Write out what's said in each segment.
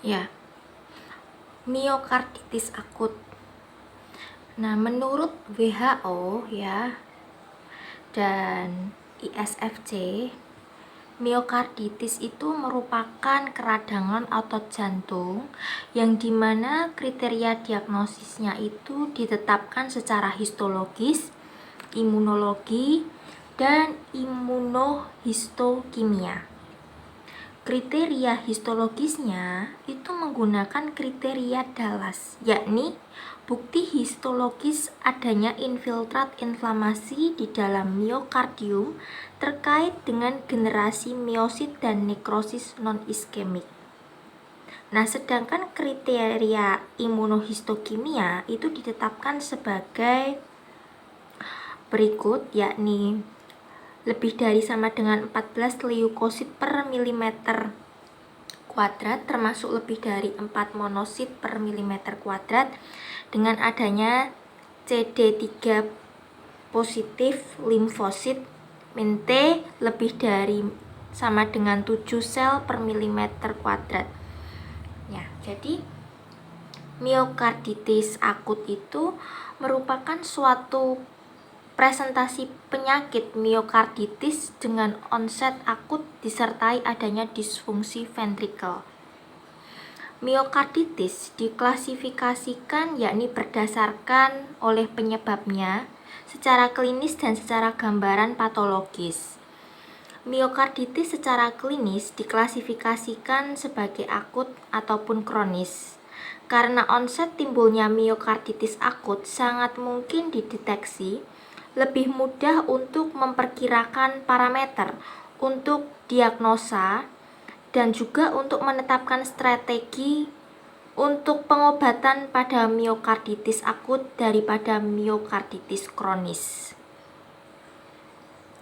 Ya, miokarditis akut. Nah, menurut WHO ya dan ISFC, miokarditis itu merupakan keradangan otot jantung yang dimana kriteria diagnosisnya itu ditetapkan secara histologis, imunologi, dan imunohistokimia. Kriteria histologisnya itu menggunakan kriteria Dallas, yakni bukti histologis adanya infiltrat inflamasi di dalam miokardium terkait dengan generasi miosit dan nekrosis non-iskemik. Nah, sedangkan kriteria imunohistokimia itu ditetapkan sebagai berikut, yakni lebih dari sama dengan 14 leukosit per milimeter kuadrat, termasuk lebih dari 4 monosit per milimeter kuadrat, dengan adanya CD3 positif limfosit min T lebih dari sama dengan 7 sel per milimeter kuadrat. Ya, jadi miokarditis akut itu merupakan suatu presentasi penyakit miokarditis dengan onset akut disertai adanya disfungsi ventrikel. Miokarditis diklasifikasikan yakni berdasarkan oleh penyebabnya secara klinis dan secara gambaran patologis. Miokarditis secara klinis diklasifikasikan sebagai akut ataupun kronis. Karena onset timbulnya miokarditis akut sangat mungkin dideteksi, lebih mudah untuk memperkirakan parameter untuk diagnosa dan juga untuk menetapkan strategi untuk pengobatan pada miokarditis akut daripada miokarditis kronis.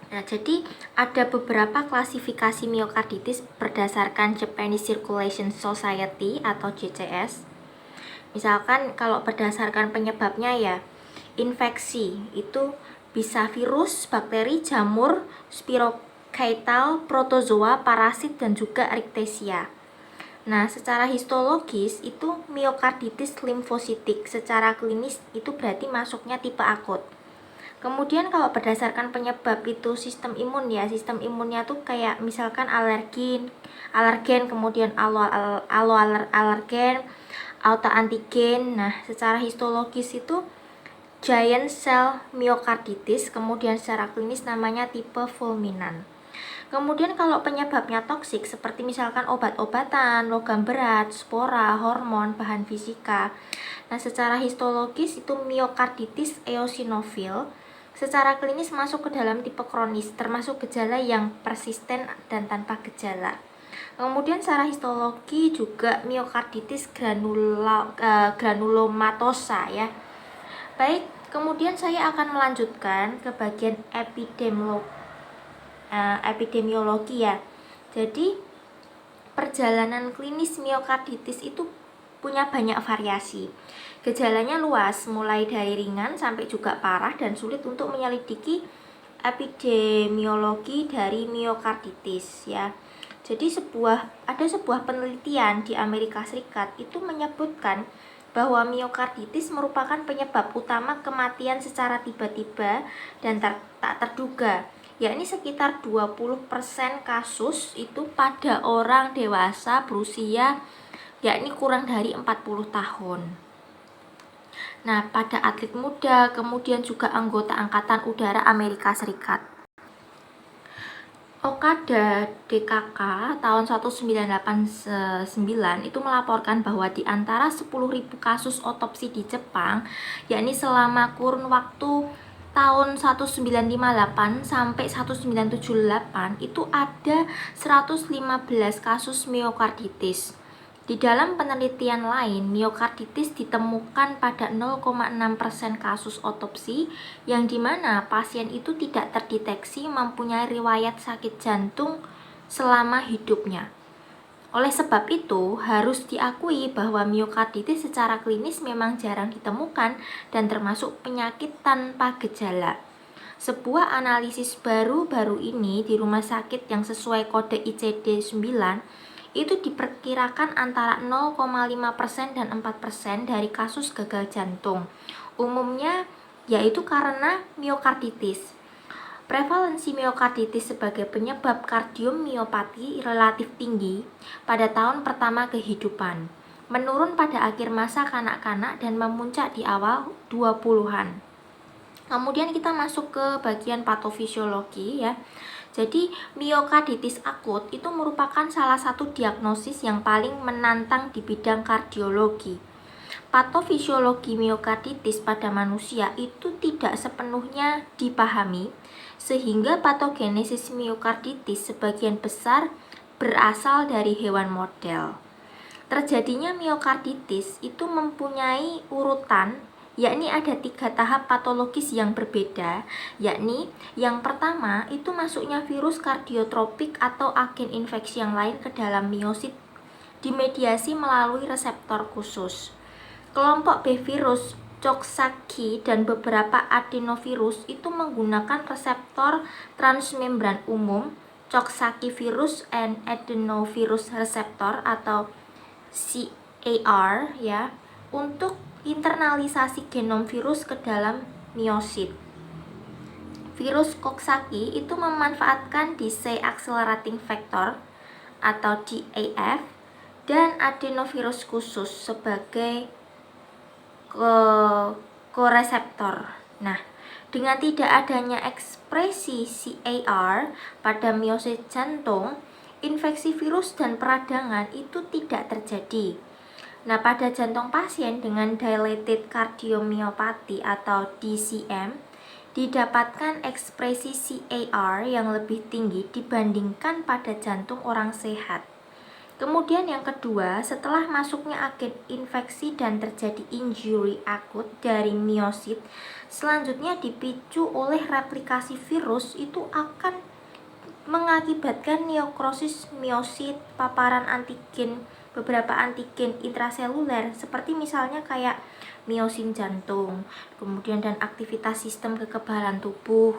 Nah, jadi ada beberapa klasifikasi miokarditis berdasarkan Japanese Circulation Society atau JCS. Misalkan kalau berdasarkan penyebabnya ya, infeksi itu bisa virus, bakteri, jamur, spirochetal, protozoa, parasit, dan juga rickettsia. Nah, secara histologis itu miokarditis limfositik, secara klinis itu berarti masuknya tipe akut. Kemudian kalau berdasarkan penyebab itu sistem imun ya, sistem imunnya tuh kayak misalkan alergen, kemudian alergen, autoantigen. Nah, secara histologis itu giant cell myocarditis, kemudian secara klinis namanya tipe fulminant. Kemudian kalau penyebabnya toksik seperti misalkan obat-obatan, logam berat, spora, hormon, bahan fisika. Nah, secara histologis itu myokarditis eosinofil. Secara klinis masuk ke dalam tipe kronis, termasuk gejala yang persisten dan tanpa gejala. Kemudian secara histologi juga myokarditis granulomatosa ya. Baik, kemudian saya akan melanjutkan ke bagian epidemiologi ya. Jadi perjalanan klinis miokarditis itu punya banyak variasi. Gejalanya luas, mulai dari ringan sampai juga parah dan sulit untuk menyelidiki epidemiologi dari miokarditis ya. Jadi ada sebuah penelitian di Amerika Serikat itu menyebutkan bahwa miokarditis merupakan penyebab utama kematian secara tiba-tiba dan tak terduga, yakni sekitar 20% kasus itu pada orang dewasa berusia yakni kurang dari 40 tahun. Nah, pada atlet muda, kemudian juga anggota Angkatan Udara Amerika Serikat. Okada DKK tahun 1989 itu melaporkan bahwa di antara 10.000 kasus otopsi di Jepang, yakni selama kurun waktu tahun 1958 sampai 1978 itu ada 115 kasus miokarditis. Di dalam penelitian lain, miokarditis ditemukan pada 0,6% kasus otopsi yang dimana pasien itu tidak terdeteksi mempunyai riwayat sakit jantung selama hidupnya. Oleh sebab itu, harus diakui bahwa miokarditis secara klinis memang jarang ditemukan dan termasuk penyakit tanpa gejala. Sebuah analisis baru-baru ini di rumah sakit yang sesuai kode ICD-9 itu diperkirakan antara 0,5% dan 4% dari kasus gagal jantung. Umumnya yaitu karena miokarditis. Prevalensi miokarditis sebagai penyebab kardiomiopati relatif tinggi pada tahun pertama kehidupan, menurun pada akhir masa kanak-kanak dan memuncak di awal 20-an. Kemudian kita masuk ke bagian patofisiologi ya. Jadi miokarditis akut itu merupakan salah satu diagnosis yang paling menantang di bidang kardiologi. Patofisiologi miokarditis pada manusia itu tidak sepenuhnya dipahami, sehingga patogenesis miokarditis sebagian besar berasal dari hewan model. Terjadinya miokarditis itu mempunyai urutan, yakni ada 3 tahap patologis yang berbeda, yakni yang pertama itu masuknya virus kardiotropik atau agen infeksi yang lain ke dalam miosit dimediasi melalui reseptor khusus. Kelompok B virus Coxsackie dan beberapa adenovirus itu menggunakan reseptor transmembran umum Coxsackie virus and adenovirus receptor atau CAR ya, untuk internalisasi genom virus ke dalam miosit. Virus Coxsackie itu memanfaatkan DC accelerating factor atau DAF dan adenovirus khusus sebagai koreseptor. Nah, dengan tidak adanya ekspresi CAR pada miosit jantung, infeksi virus dan peradangan itu tidak terjadi. Nah, pada jantung pasien dengan dilated cardiomyopathy atau DCM, didapatkan ekspresi CAR yang lebih tinggi dibandingkan pada jantung orang sehat. Kemudian yang kedua, setelah masuknya agen infeksi dan terjadi injury akut dari miosit, selanjutnya dipicu oleh replikasi virus itu akan mengakibatkan neokrosis miosit, paparan antigen, beberapa antigen intraseluler seperti misalnya kayak miosin jantung, kemudian dan aktivitas sistem kekebalan tubuh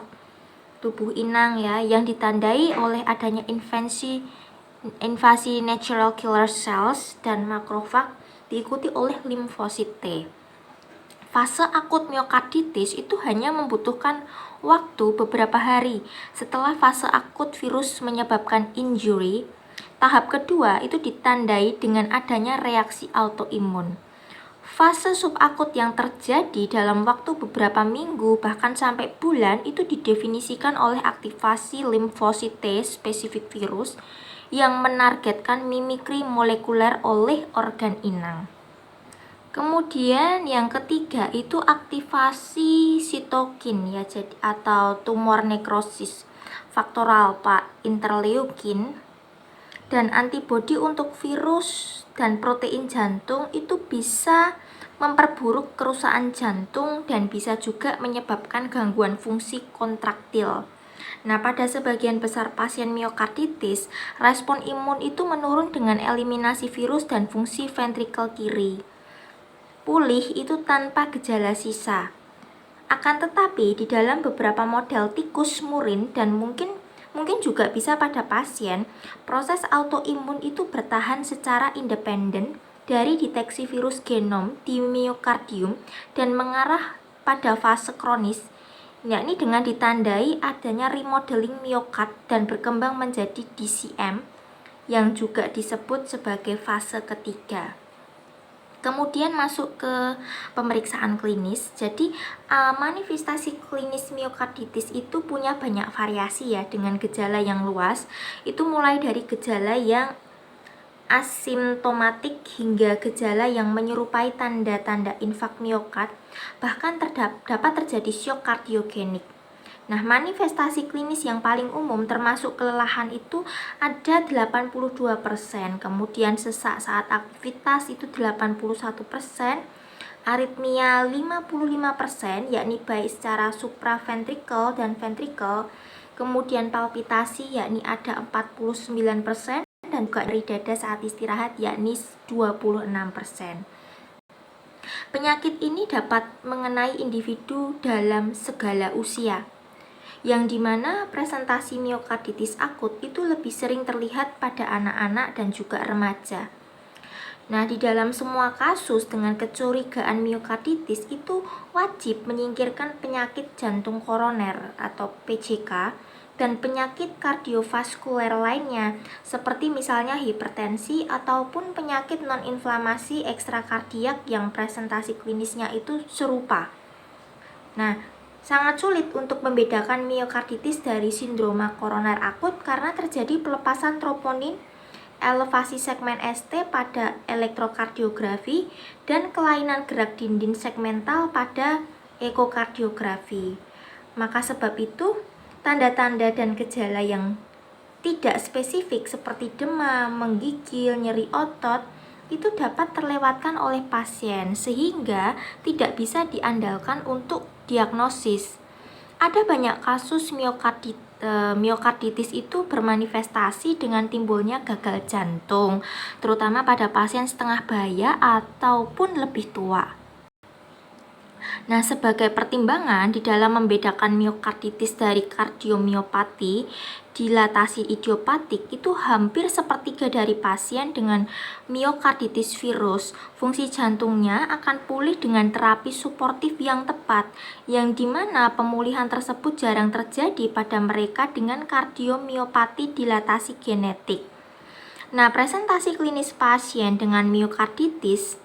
inang ya, yang ditandai oleh adanya invasi natural killer cells dan makrofag diikuti oleh limfosit T. Fase akut miokarditis itu hanya membutuhkan waktu beberapa hari setelah fase akut virus menyebabkan injury. Tahap kedua itu ditandai dengan adanya reaksi autoimun. Fase subakut yang terjadi dalam waktu beberapa minggu bahkan sampai bulan itu didefinisikan oleh aktivasi limfosit T spesifik virus yang menargetkan mimikri molekuler oleh organ inang. Kemudian yang ketiga itu aktivasi sitokin ya, jadi atau tumor nekrosis, faktor alfa, interleukin, dan antibodi untuk virus dan protein jantung itu bisa memperburuk kerusakan jantung dan bisa juga menyebabkan gangguan fungsi kontraktil. Nah, pada sebagian besar pasien miokarditis, respon imun itu menurun dengan eliminasi virus dan fungsi ventrikel kiri. Pulih itu tanpa gejala sisa. Akan tetapi, di dalam beberapa model tikus murin dan mungkin juga bisa pada pasien, proses autoimun itu bertahan secara independen dari deteksi virus genom di miokardium dan mengarah pada fase kronis, yakni dengan ditandai adanya remodeling miokard dan berkembang menjadi DCM yang juga disebut sebagai fase ketiga. Kemudian masuk ke pemeriksaan klinis. Jadi manifestasi klinis miokarditis itu punya banyak variasi ya, dengan gejala yang luas. Itu mulai dari gejala yang asimptomatik hingga gejala yang menyerupai tanda-tanda infak miokard, bahkan dapat terjadi syok kardiogenik. Nah, manifestasi klinis yang paling umum termasuk kelelahan itu ada 82%, kemudian sesak saat aktivitas itu 81%, aritmia 55%, yakni baik secara supraventrikel dan ventrikel, kemudian palpitasi yakni ada 49%, dan juga nyeri dada saat istirahat yakni 26%. Penyakit ini dapat mengenai individu dalam segala usia. yang dimana presentasi miokarditis akut itu lebih sering terlihat pada anak-anak dan juga remaja. Nah, di dalam semua kasus dengan kecurigaan miokarditis itu wajib menyingkirkan penyakit jantung koroner atau PJK dan penyakit kardiovaskuler lainnya seperti misalnya hipertensi ataupun penyakit non-inflamasi ekstrakardiak yang presentasi klinisnya itu serupa. Nah, sangat sulit untuk membedakan miokarditis dari sindroma koroner akut karena terjadi pelepasan troponin, elevasi segmen ST pada elektrokardiografi, dan kelainan gerak dinding segmental pada ekokardiografi. Maka sebab itu, tanda-tanda dan gejala yang tidak spesifik seperti demam, menggigil, nyeri otot, itu dapat terlewatkan oleh pasien sehingga tidak bisa diandalkan untuk diagnosis. Ada banyak kasus miokarditis itu bermanifestasi dengan timbulnya gagal jantung, terutama pada pasien setengah baya ataupun lebih tua. Nah, sebagai pertimbangan di dalam membedakan miokarditis dari kardiomiopati, dilatasi idiopatik itu hampir sepertiga dari pasien dengan miokarditis virus, fungsi jantungnya akan pulih dengan terapi suportif yang tepat, yang dimana pemulihan tersebut jarang terjadi pada mereka dengan kardiomiopati dilatasi genetik. Nah, presentasi klinis pasien dengan miokarditis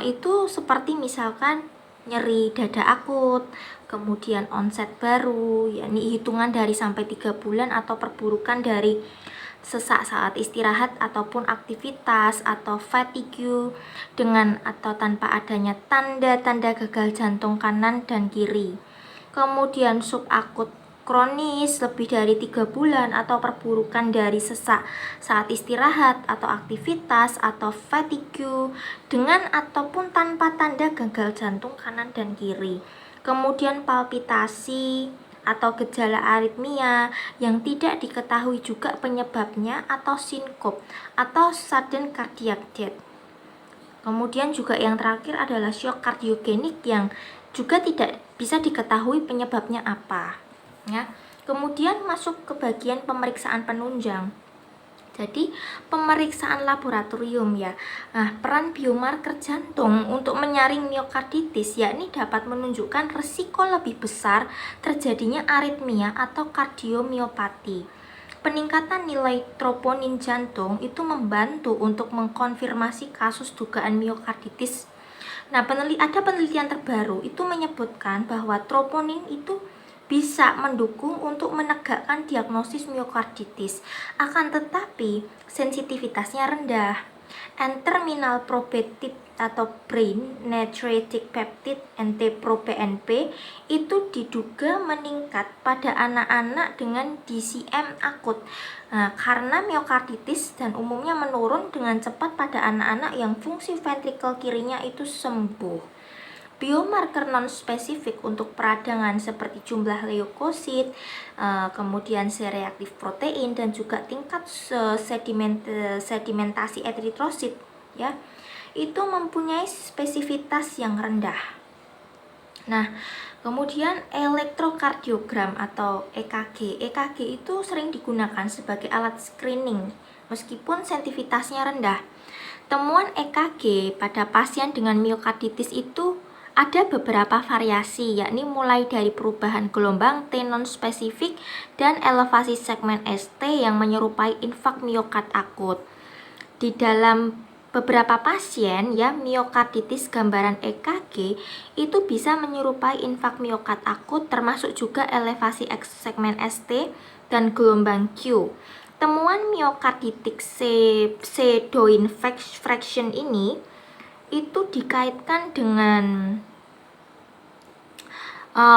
itu seperti misalkan nyeri dada akut, kemudian onset baru, yakni hitungan dari sampai 3 bulan atau perburukan dari sesak saat istirahat ataupun aktivitas atau fatigue dengan atau tanpa adanya tanda-tanda gagal jantung kanan dan kiri. Kemudian subakut kronis lebih dari 3 bulan atau perburukan dari sesak saat istirahat atau aktivitas atau fatigue dengan ataupun tanpa tanda gagal jantung kanan dan kiri. Kemudian palpitasi atau gejala aritmia yang tidak diketahui juga penyebabnya atau sinkop atau sudden cardiac death. Kemudian juga yang terakhir adalah shock kardiogenik yang juga tidak bisa diketahui penyebabnya apa. Ya. Kemudian masuk ke bagian pemeriksaan penunjang. Jadi pemeriksaan laboratorium ya. Nah, peran biomarker jantung untuk menyaring miokarditis yakni dapat menunjukkan resiko lebih besar terjadinya aritmia atau kardiomiopati. Peningkatan nilai troponin jantung itu membantu untuk mengkonfirmasi kasus dugaan miokarditis. Nah, ada penelitian terbaru itu menyebutkan bahwa troponin itu bisa mendukung untuk menegakkan diagnosis miokarditis, akan tetapi sensitivitasnya rendah. N-terminal probentin atau brain natriuretic peptide NT-proBNP itu diduga meningkat pada anak-anak dengan DCM akut. Nah, karena miokarditis dan umumnya menurun dengan cepat pada anak-anak yang fungsi ventrikel kirinya itu sembuh. Biomarker non-spesifik untuk peradangan seperti jumlah leukosit, kemudian C-reaktif protein, dan juga tingkat sedimentasi eritrosit ya, itu mempunyai spesifitas yang rendah. Nah, kemudian elektrokardiogram atau EKG. EKG itu sering digunakan sebagai alat screening meskipun sensitivitasnya rendah. Temuan EKG pada pasien dengan miokarditis itu ada beberapa variasi, yakni mulai dari perubahan gelombang T non-spesifik dan elevasi segmen ST yang menyerupai infak miokard akut. Di dalam beberapa pasien ya, miokarditis gambaran EKG itu bisa menyerupai infak miokard akut, termasuk juga elevasi segmen ST dan gelombang Q. Temuan miokarditik pseudoinfarction ini itu dikaitkan dengan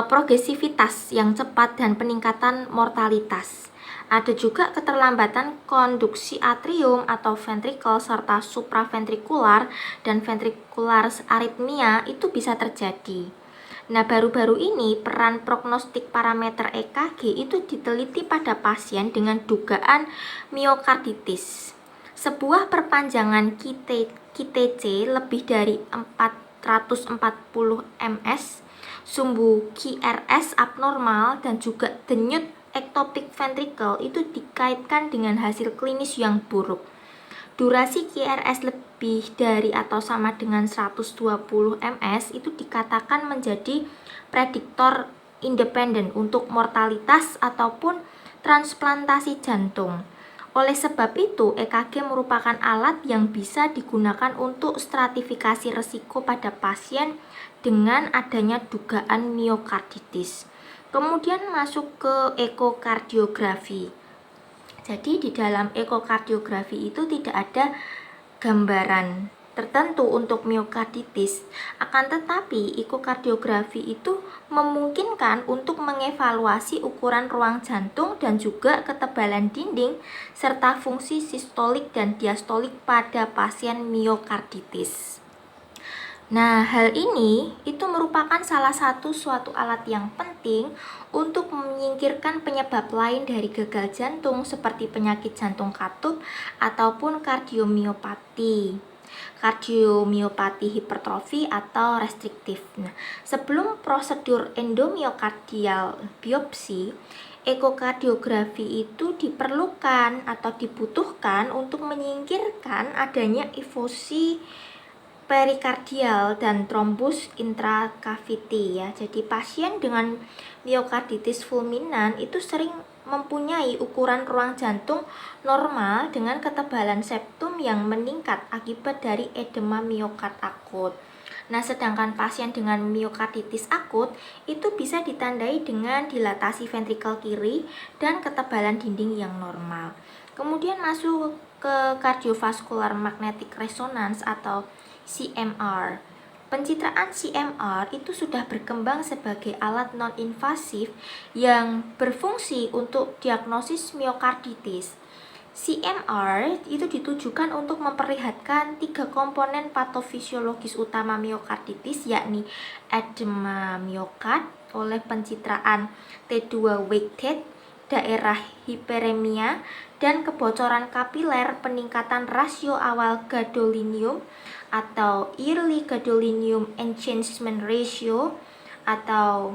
progresivitas yang cepat dan peningkatan mortalitas. Ada juga keterlambatan konduksi atrium atau ventrikel serta supraventrikular dan ventrikular aritmia itu bisa terjadi. Nah, baru-baru ini peran prognostik parameter EKG itu diteliti pada pasien dengan dugaan miokarditis. Sebuah perpanjangan QTC lebih dari 440 ms sumbu QRS abnormal dan juga denyut ectopic ventricle itu dikaitkan dengan hasil klinis yang buruk. Durasi QRS lebih dari atau sama dengan 120 ms itu dikatakan menjadi prediktor independen untuk mortalitas ataupun transplantasi jantung. Oleh sebab itu, EKG merupakan alat yang bisa digunakan untuk stratifikasi risiko pada pasien dengan adanya dugaan miokarditis. Kemudian masuk ke ekokardiografi. Jadi di dalam ekokardiografi itu tidak ada gambaran tertentu untuk miokarditis. Akan tetapi ekokardiografi itu memungkinkan untuk mengevaluasi ukuran ruang jantung dan juga ketebalan dinding serta fungsi sistolik dan diastolik pada pasien miokarditis. Nah, hal ini itu merupakan salah satu suatu alat yang penting untuk menyingkirkan penyebab lain dari gagal jantung seperti penyakit jantung katup ataupun kardiomiopati hipertrofi atau restriktif. Nah, sebelum prosedur endomiokardial biopsi, ekokardiografi itu diperlukan atau dibutuhkan untuk menyingkirkan adanya efusi perikardial dan trombus intrakavity ya. Jadi pasien dengan miokarditis fulminan itu sering mempunyai ukuran ruang jantung normal dengan ketebalan septum yang meningkat akibat dari edema miokard akut. Nah, sedangkan pasien dengan miokarditis akut itu bisa ditandai dengan dilatasi ventrikel kiri dan ketebalan dinding yang normal. Kemudian masuk ke cardiovascular magnetic resonance atau CMR. Pencitraan CMR itu sudah berkembang sebagai alat non-invasif yang berfungsi untuk diagnosis miokarditis. CMR itu ditujukan untuk memperlihatkan 3 komponen patofisiologis utama miokarditis, yakni edema miokard oleh pencitraan T2 weighted, daerah hiperemia, dan kebocoran kapiler peningkatan rasio awal gadolinium atau early gadolinium enhancement ratio atau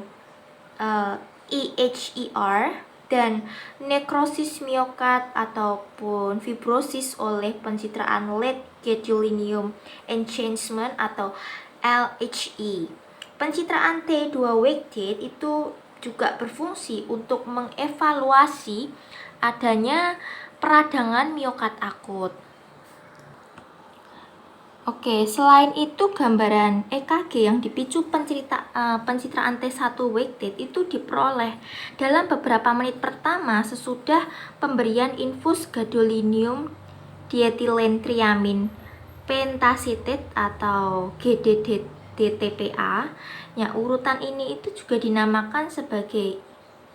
EHER, dan nekrosis miokard ataupun fibrosis oleh pencitraan late gadolinium enhancement atau LHE. Pencitraan T2 weighted itu juga berfungsi untuk mengevaluasi adanya peradangan miokard akut. Oke, selain itu gambaran EKG yang dipicu pencitraan T1 weighted itu diperoleh dalam beberapa menit pertama sesudah pemberian infus gadolinium dietilentriamin pentasitate atau GDDTPA. Ya, urutan ini itu juga dinamakan sebagai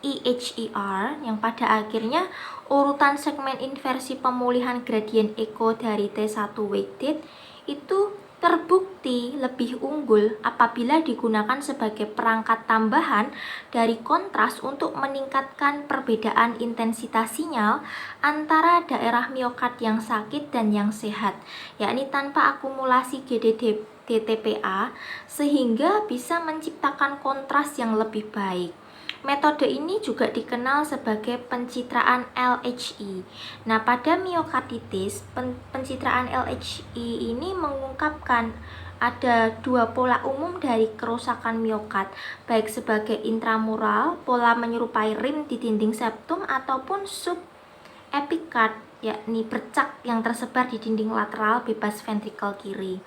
EHER yang pada akhirnya urutan segmen inversi pemulihan gradien eko dari T1 weighted itu terbukti lebih unggul apabila digunakan sebagai perangkat tambahan dari kontras untuk meningkatkan perbedaan intensitas sinyal antara daerah miokard yang sakit dan yang sehat, yakni tanpa akumulasi GDDTPA, sehingga bisa menciptakan kontras yang lebih baik. Metode ini juga dikenal sebagai pencitraan LHE. Nah, pada miokarditis, pencitraan LHE ini mengungkapkan ada 2 pola umum dari kerusakan miokard, baik sebagai intramural, pola menyerupai rim di dinding septum, ataupun subepikard, yakni bercak yang tersebar di dinding lateral bebas ventrikel kiri.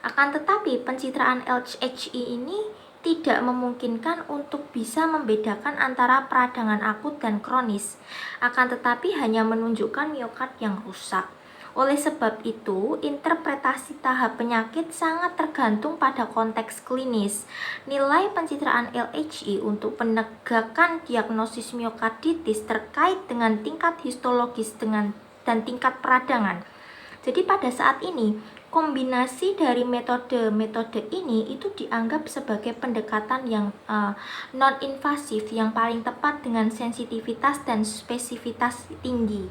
Akan tetapi, pencitraan LHE ini tidak memungkinkan untuk bisa membedakan antara peradangan akut dan kronis, akan tetapi hanya menunjukkan miokard yang rusak. Oleh sebab itu, interpretasi tahap penyakit sangat tergantung pada konteks klinis. Nilai pencitraan LHE untuk penegakan diagnosis miokarditis terkait dengan tingkat histologis dan tingkat peradangan. Jadi pada saat ini, kombinasi dari metode-metode ini itu dianggap sebagai pendekatan yang non-invasif yang paling tepat dengan sensitivitas dan spesifitas tinggi.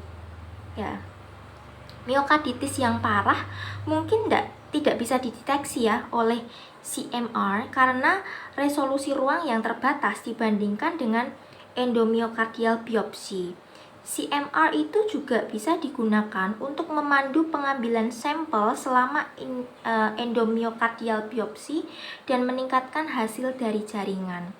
Ya. Miokarditis yang parah mungkin tidak bisa dideteksi ya oleh CMR karena resolusi ruang yang terbatas dibandingkan dengan endomyokardial biopsi. CMR itu juga bisa digunakan untuk memandu pengambilan sampel selama endomyokardial biopsi dan meningkatkan hasil dari jaringan.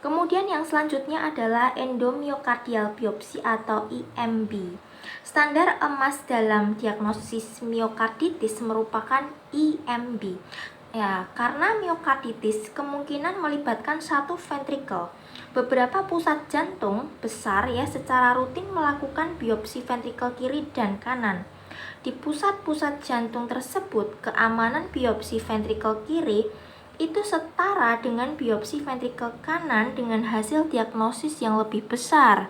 Kemudian yang selanjutnya adalah endomyokardial biopsi atau EMB. Standar emas dalam diagnosis miokarditis merupakan EMB. Ya, karena miokarditis kemungkinan melibatkan satu ventrikel. Beberapa pusat jantung besar ya secara rutin melakukan biopsi ventrikel kiri dan kanan. Di pusat-pusat jantung tersebut, keamanan biopsi ventrikel kiri itu setara dengan biopsi ventrikel kanan dengan hasil diagnosis yang lebih besar.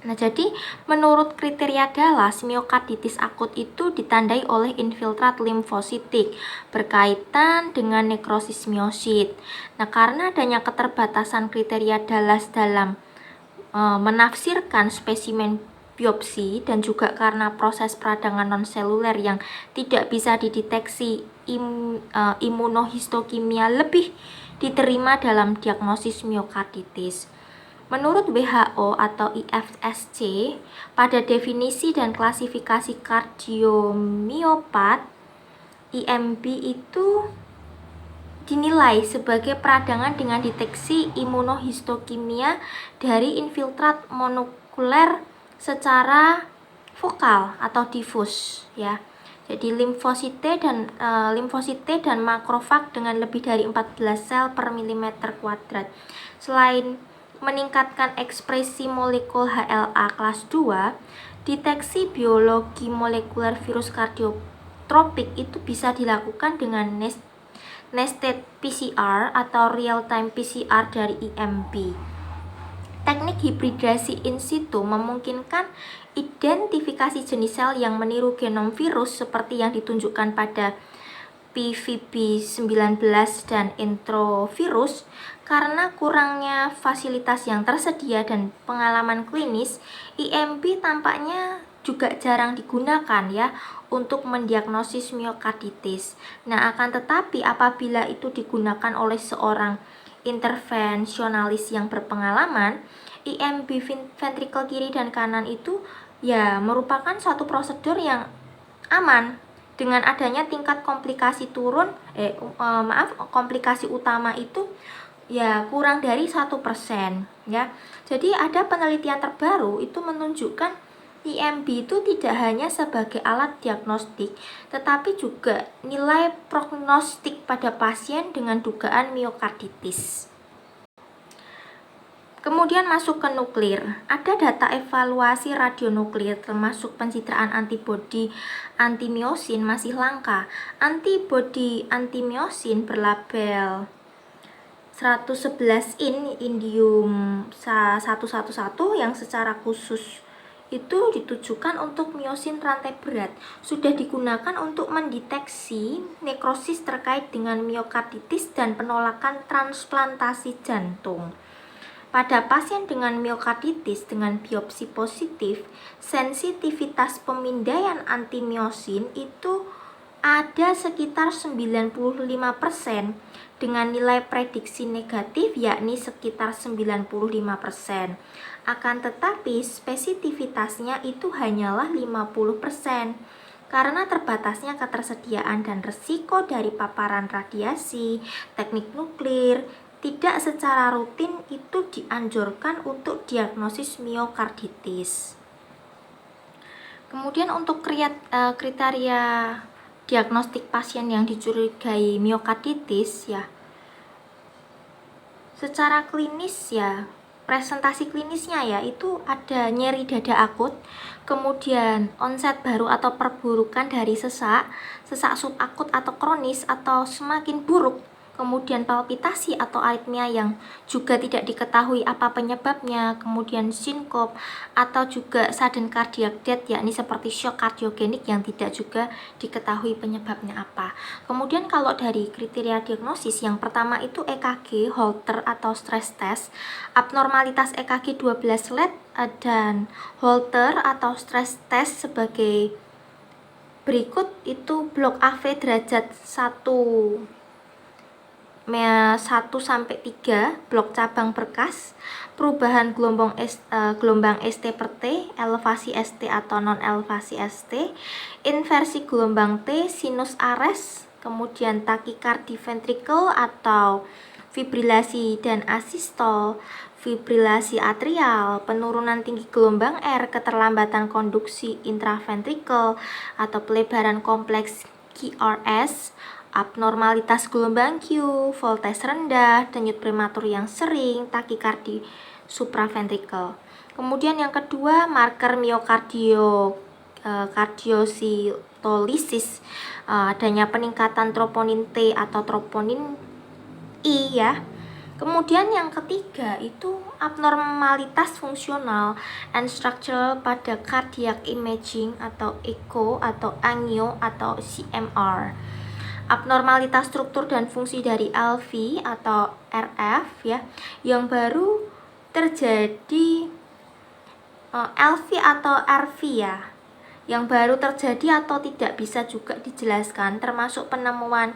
Nah, jadi menurut kriteria Dallas, miokarditis akut itu ditandai oleh infiltrat limfositik berkaitan dengan nekrosis miosit. Nah, karena adanya keterbatasan kriteria Dallas dalam menafsirkan spesimen biopsi dan juga karena proses peradangan non-seluler yang tidak bisa dideteksi imunohistokimia lebih diterima dalam diagnosis miokarditis. Menurut WHO atau IFSC, pada definisi dan klasifikasi kardiomiopat, IMB itu dinilai sebagai peradangan dengan deteksi imunohistokimia dari infiltrat molekuler secara vokal atau difus ya. Jadi limfosite dan makrofag dengan lebih dari 14 sel per milimeter kuadrat. Selain meningkatkan ekspresi molekul HLA kelas 2, deteksi biologi molekuler virus kardiotropik itu bisa dilakukan dengan nested PCR atau real-time PCR dari IMB. Teknik hibridasi in situ memungkinkan identifikasi jenis sel yang meniru genom virus seperti yang ditunjukkan pada PVB19 dan enterovirus. Karena kurangnya fasilitas yang tersedia dan pengalaman klinis, IMB tampaknya juga jarang digunakan ya untuk mendiagnosis miokarditis. Nah, akan tetapi apabila itu digunakan oleh seorang intervensionalis yang berpengalaman, IMB ventrikel kiri dan kanan itu ya merupakan suatu prosedur yang aman dengan adanya tingkat komplikasi komplikasi utama itu ya kurang dari 1% ya. Jadi ada penelitian terbaru itu menunjukkan IMB itu tidak hanya sebagai alat diagnostik tetapi juga nilai prognostik pada pasien dengan dugaan miokarditis. Kemudian masuk ke nuklir. Ada data evaluasi radionuklir termasuk pencitraan antibodi antimiosin masih langka. Antibodi antimiosin berlabel 111 indium 111 yang secara khusus itu ditujukan untuk miosin rantai berat. Sudah digunakan untuk mendeteksi nekrosis terkait dengan miokarditis dan penolakan transplantasi jantung. Pada pasien dengan miokarditis dengan biopsi positif, sensitivitas pemindaian antimiosin itu ada sekitar 95% dengan nilai prediksi negatif yakni sekitar 95%. Akan tetapi spesifititasnya itu hanyalah 50% karena terbatasnya ketersediaan dan resiko dari paparan radiasi, teknik nuklir, tidak secara rutin itu dianjurkan untuk diagnosis miokarditis. Kemudian untuk kriteria diagnostik pasien yang dicurigai miokarditis ya, secara klinis ya, presentasi klinisnya ya itu ada nyeri dada akut, kemudian onset baru atau perburukan dari sesak subakut atau kronis atau semakin buruk, kemudian palpitasi atau aritmia yang juga tidak diketahui apa penyebabnya, kemudian sinkop atau juga sudden cardiac death yakni seperti shock kardiogenik yang tidak juga diketahui penyebabnya apa. Kemudian kalau dari kriteria diagnosis yang pertama itu EKG, Holter atau stress test, abnormalitas EKG 12 lead dan Holter atau stress test sebagai Berikut itu blok AV derajat 1 sampai 3, blok cabang berkas, perubahan gelombang ST per T, elevasi ST atau non elevasi ST, inversi gelombang T, sinus ares, kemudian takikardi ventrikel atau fibrilasi dan asistol, fibrilasi atrial, penurunan tinggi gelombang R, keterlambatan konduksi intraventrikel atau pelebaran kompleks QRS, abnormalitas gelombang Q, voltage rendah, denyut prematur yang sering, takikardi supraventrikel. Kemudian yang kedua, marker kardiositolisis, adanya peningkatan troponin T atau troponin I ya. Kemudian yang ketiga itu abnormalitas fungsional and structural pada cardiac imaging atau echo atau angio atau CMR. Abnormalitas struktur dan fungsi dari LV atau RF ya, yang baru terjadi LV atau RV ya, yang baru terjadi atau tidak bisa juga dijelaskan, termasuk penemuan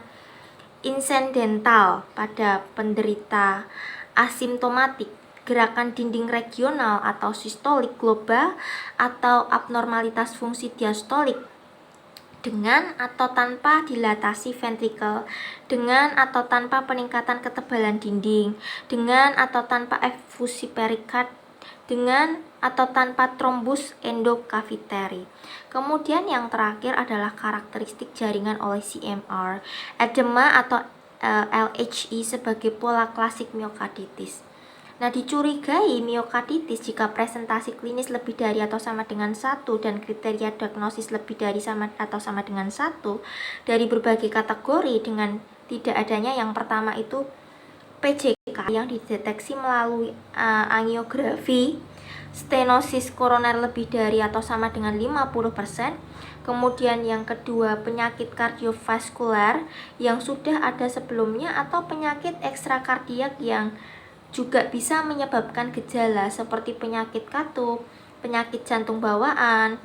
insidental pada penderita asimptomatik, gerakan dinding regional atau sistolik global, atau abnormalitas fungsi diastolik dengan atau tanpa dilatasi ventrikel, dengan atau tanpa peningkatan ketebalan dinding, dengan atau tanpa efusi perikard, dengan atau tanpa trombus endokaviteri. Kemudian yang terakhir adalah karakteristik jaringan oleh CMR, edema atau LHI sebagai pola klasik miokarditis. Nah, dicurigai miokarditis jika presentasi klinis lebih dari atau sama dengan 1 dan kriteria diagnosis lebih dari sama atau sama dengan 1 dari berbagai kategori, dengan tidak adanya yang pertama itu PJK yang dideteksi melalui angiografi, stenosis koroner lebih dari atau sama dengan 50%. Kemudian yang kedua, penyakit kardiovaskular yang sudah ada sebelumnya atau penyakit ekstrakardiak yang juga bisa menyebabkan gejala seperti penyakit katup, penyakit jantung bawaan,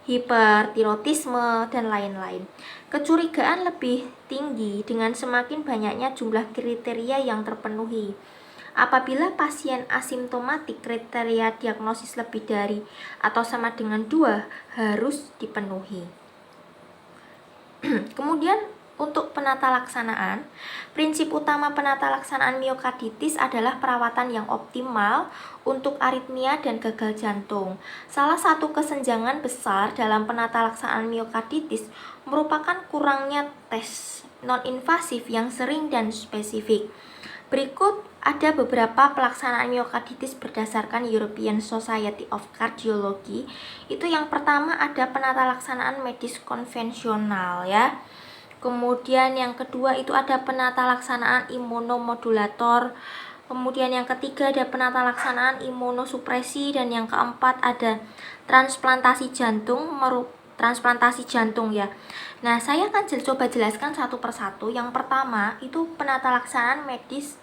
hipertiroidisme, dan lain-lain. Kecurigaan lebih tinggi dengan semakin banyaknya jumlah kriteria yang terpenuhi. Apabila pasien asimptomatik, kriteria diagnosis lebih dari atau sama dengan 2 harus dipenuhi. Kemudian untuk penata laksanaan, prinsip utama penata laksanaan miokarditis adalah perawatan yang optimal untuk aritmia dan gagal jantung. Salah satu kesenjangan besar dalam penata laksanaan miokarditis merupakan kurangnya tes non-invasif yang sering dan spesifik. Berikut ada beberapa pelaksanaan miokarditis berdasarkan European Society of Cardiology. Itu yang pertama ada penata laksanaan medis konvensional ya. Kemudian yang kedua itu ada penata laksanaan imunomodulator. Kemudian yang ketiga ada penata laksanaan imunosupresi, dan yang keempat ada transplantasi jantung ya. Nah, saya akan coba jelaskan satu persatu. Yang pertama itu penata laksanaan medis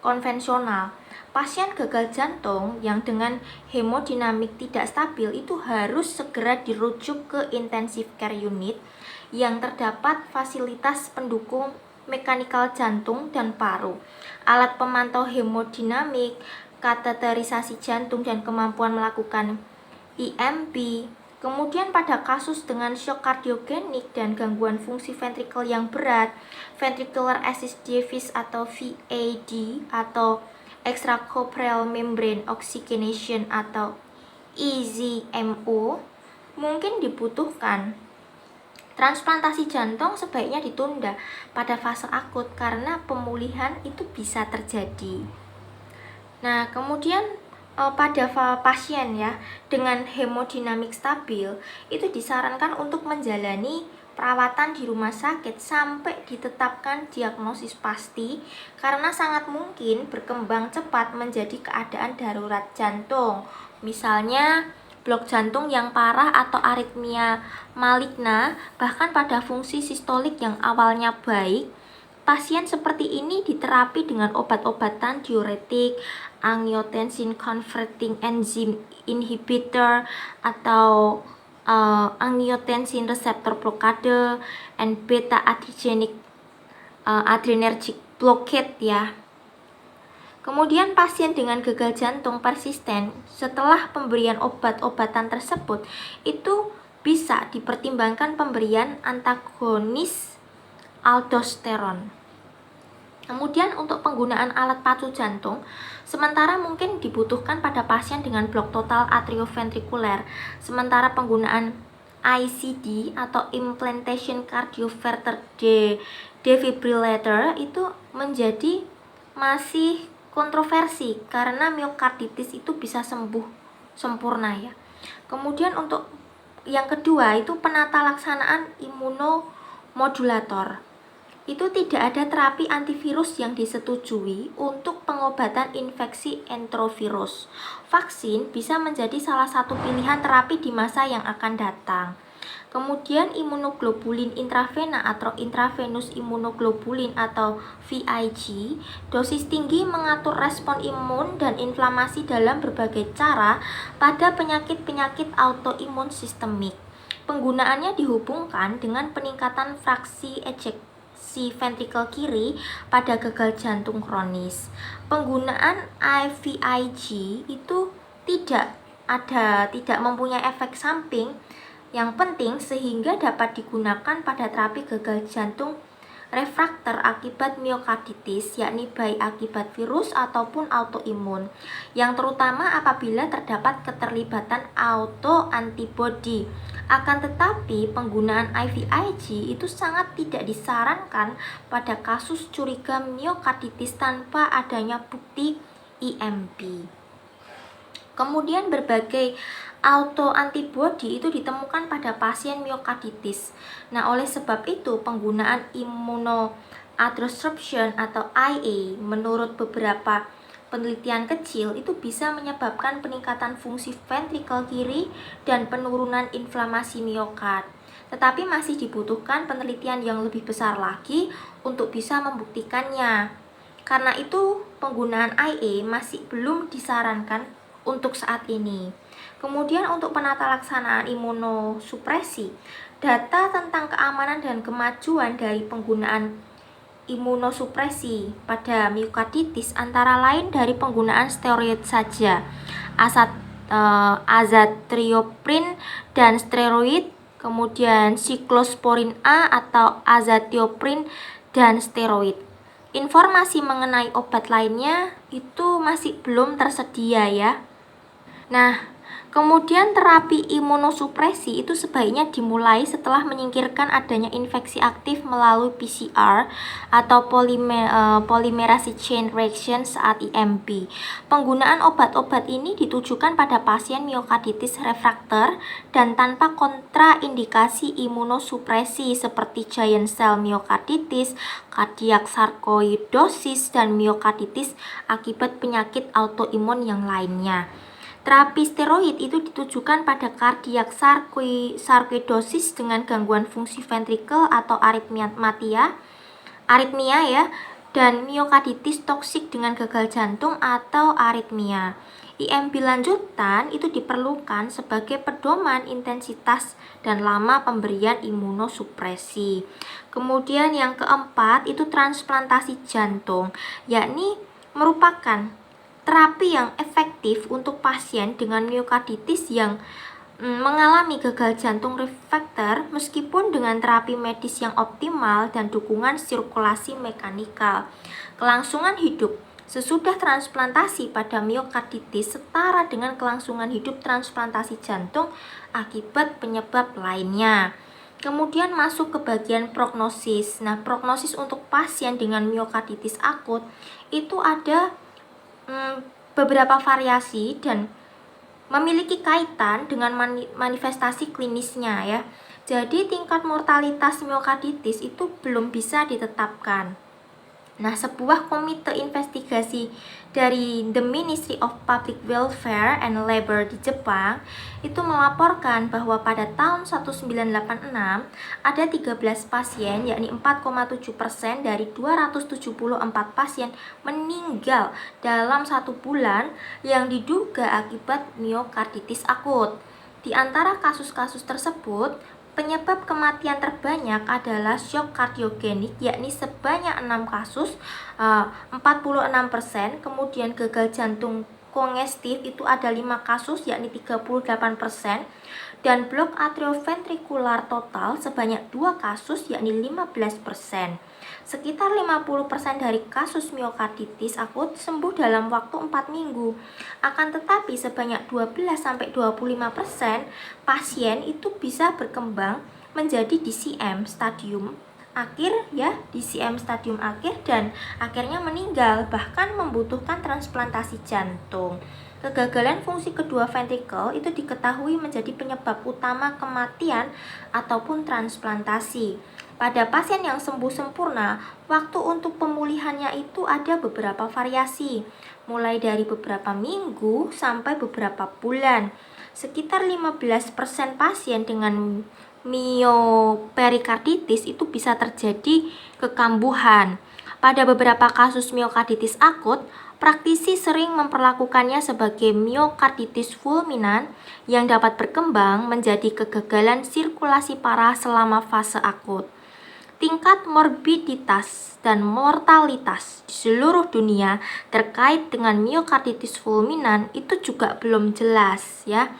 konvensional. Pasien gagal jantung yang dengan hemodinamik tidak stabil itu harus segera dirujuk ke intensive care unit yang terdapat fasilitas pendukung mekanikal jantung dan paru, alat pemantau hemodinamik, kateterisasi jantung, dan kemampuan melakukan EMP. Kemudian pada kasus dengan shock kardiogenik dan gangguan fungsi ventrikel yang berat, ventricular assist device atau VAD atau extracorporeal membrane oxygenation atau EZMO mungkin dibutuhkan. Transplantasi jantung sebaiknya ditunda pada fase akut karena pemulihan itu bisa terjadi. Nah, kemudian pada pasien ya dengan hemodinamik stabil itu disarankan untuk menjalani perawatan di rumah sakit sampai ditetapkan diagnosis pasti, karena sangat mungkin berkembang cepat menjadi keadaan darurat jantung. Misalnya blok jantung yang parah atau aritmia maligna, bahkan pada fungsi sistolik yang awalnya baik. Pasien seperti ini diterapi dengan obat-obatan diuretik, angiotensin converting enzyme inhibitor, atau angiotensin receptor blockade and beta adrenergic blockade ya. Kemudian pasien dengan gagal jantung persisten setelah pemberian obat-obatan tersebut itu bisa dipertimbangkan pemberian antagonis aldosteron. Kemudian untuk penggunaan alat pacu jantung, sementara mungkin dibutuhkan pada pasien dengan blok total atrioventrikuler, sementara penggunaan ICD atau implantation cardioverter defibrillator itu menjadi masih kontroversi karena miokarditis itu bisa sembuh sempurna ya. Kemudian untuk yang kedua itu penata laksanaan imunomodulator. Itu tidak ada terapi antivirus yang disetujui untuk pengobatan infeksi enterovirus. Vaksin bisa menjadi salah satu pilihan terapi di masa yang akan datang. Kemudian imunoglobulin intravena atau intravenous imunoglobulin atau VIG, dosis tinggi mengatur respon imun dan inflamasi dalam berbagai cara pada penyakit-penyakit autoimun sistemik. Penggunaannya dihubungkan dengan peningkatan fraksi ejeksi ventrikel kiri pada gagal jantung kronis. Penggunaan IVIG itu tidak mempunyai efek samping yang penting sehingga dapat digunakan pada terapi gagal jantung refraktor akibat miokarditis, yakni baik akibat virus ataupun autoimun, yang terutama apabila terdapat keterlibatan autoantibody. Akan tetapi, penggunaan IVIG itu sangat tidak disarankan pada kasus curiga miokarditis tanpa adanya bukti IMP. Kemudian berbagai autoantibody itu ditemukan pada pasien miokarditis. Nah, oleh sebab itu penggunaan immunoadsorption atau IA menurut beberapa penelitian kecil itu bisa menyebabkan peningkatan fungsi ventrikel kiri dan penurunan inflamasi miokard. Tetapi masih dibutuhkan penelitian yang lebih besar lagi untuk bisa membuktikannya. Karena itu penggunaan IA masih belum disarankan untuk saat ini. Kemudian untuk penata laksanaan imunosupresi, data tentang keamanan dan kemajuan dari penggunaan imunosupresi pada miokarditis antara lain dari penggunaan steroid saja, azathioprine dan steroid, kemudian siklosporin A atau azathioprine dan steroid. Informasi mengenai obat lainnya itu masih belum tersedia ya. Nah, kemudian terapi imunosupresi itu sebaiknya dimulai setelah menyingkirkan adanya infeksi aktif melalui PCR atau polymerase chain reaction saat IMP. Penggunaan obat-obat ini ditujukan pada pasien miokarditis refraktor dan tanpa kontraindikasi imunosupresi seperti giant cell myocarditis, cardiac sarkoidosis, dan miokarditis akibat penyakit autoimun yang lainnya. Terapi steroid itu ditujukan pada kardiak sarkoidosis dengan gangguan fungsi ventrikel atau aritmia ya, dan miokarditis toksik dengan gagal jantung atau aritmia. IMP lanjutan itu diperlukan sebagai pedoman intensitas dan lama pemberian imunosupresi. Kemudian yang keempat itu transplantasi jantung, yakni merupakan terapi yang efektif untuk pasien dengan miokarditis yang mengalami gagal jantung refraktor meskipun dengan terapi medis yang optimal dan dukungan sirkulasi mekanikal. Kelangsungan hidup sesudah transplantasi pada miokarditis setara dengan kelangsungan hidup transplantasi jantung akibat penyebab lainnya. Kemudian masuk ke bagian prognosis. Nah, prognosis untuk pasien dengan miokarditis akut itu ada beberapa variasi dan memiliki kaitan dengan manifestasi klinisnya ya. Jadi tingkat mortalitas miokarditis itu belum bisa ditetapkan. Nah, sebuah komite investigasi dari The Ministry of Public Welfare and Labor di Jepang itu melaporkan bahwa pada tahun 1986 ada 13 pasien, yakni 4,7% dari 274 pasien meninggal dalam 1 bulan yang diduga akibat miokarditis akut. Di antara kasus-kasus tersebut, penyebab kematian terbanyak adalah shock kardiogenik, yakni sebanyak 6 kasus, 46%. Kemudian gagal jantung kongestif itu ada 5 kasus, yakni 38%. Dan blok atrioventrikular total sebanyak 2 kasus, yakni 15%. Sekitar 50% dari kasus miokarditis akut sembuh dalam waktu 4 minggu. Akan tetapi sebanyak 12-25% pasien itu bisa berkembang menjadi DCM stadium akhir DCM stadium akhir dan akhirnya meninggal, bahkan membutuhkan transplantasi jantung. Kegagalan fungsi kedua ventrikel itu diketahui menjadi penyebab utama kematian ataupun transplantasi. Pada pasien yang sembuh sempurna, waktu untuk pemulihannya itu ada beberapa variasi, mulai dari beberapa minggu sampai beberapa bulan. Sekitar 15% pasien dengan mioperikarditis itu bisa terjadi kekambuhan. Pada beberapa kasus miokarditis akut, praktisi sering memperlakukannya sebagai miokarditis fulminan yang dapat berkembang menjadi kegagalan sirkulasi parah selama fase akut. Tingkat morbiditas dan mortalitas di seluruh dunia terkait dengan miokarditis fulminan itu juga belum jelas ya.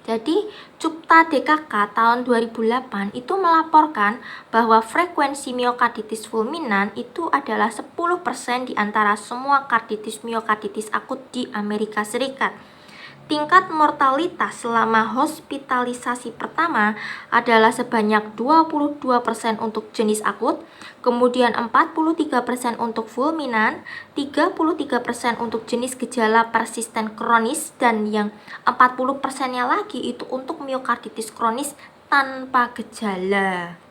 Jadi, Cupta DKK tahun 2008 itu melaporkan bahwa frekuensi miokarditis fulminan itu adalah 10% di antara semua karditis miokarditis akut di Amerika Serikat. Tingkat mortalitas selama hospitalisasi pertama adalah sebanyak 22% untuk jenis akut, kemudian 43% untuk fulminan, 33% untuk jenis gejala persisten kronis, dan yang 40%-nya lagi itu untuk miokarditis kronis tanpa gejala.